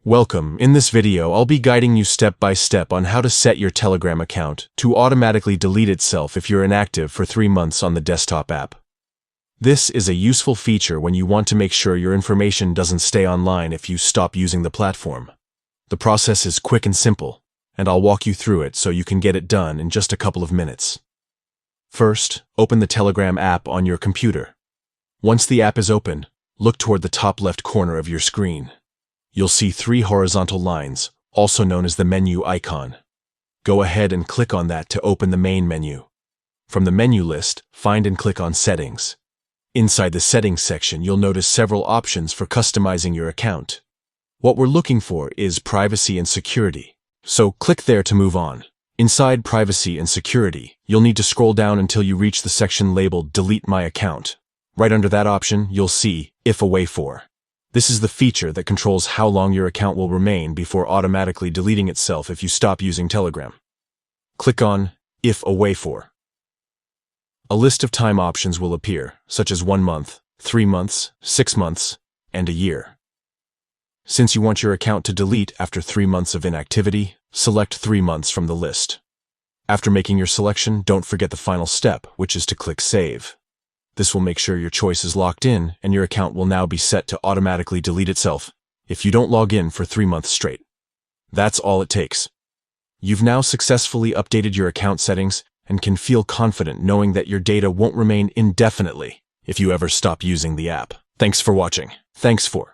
Welcome. In this video, I'll be guiding you step by step on how to set your Telegram account to automatically delete itself if you're inactive for 3 months on the desktop app. This is a useful feature when you want to make sure your information doesn't stay online if you stop using the platform. The process is quick and simple, and I'll walk you through it so you can get it done in just a couple of minutes. First, open the Telegram app on your computer. Once the app is open, look toward the top left corner of your screen. You'll see 3 horizontal lines, also known as the menu icon. Go ahead and click on that to open the main menu. From the menu list, find and click on Settings. Inside the Settings section, you'll notice several options for customizing your account. What we're looking for is Privacy and Security, so click there to move on. Inside Privacy and Security, you'll need to scroll down until you reach the section labeled Delete My Account. Right under that option, you'll see If Away For. This is the feature that controls how long your account will remain before automatically deleting itself if you stop using Telegram. Click on If Away For. A list of time options will appear, such as 1 month, 3 months, 6 months, and a year. Since you want your account to delete after 3 months of inactivity, select 3 months from the list. After making your selection, don't forget the final step, which is to click Save. This will make sure your choice is locked in and your account will now be set to automatically delete itself if you don't log in for 3 months straight. That's all it takes. You've now successfully updated your account settings and can feel confident knowing that your data won't remain indefinitely if you ever stop using the app. Thanks for watching. Thanks for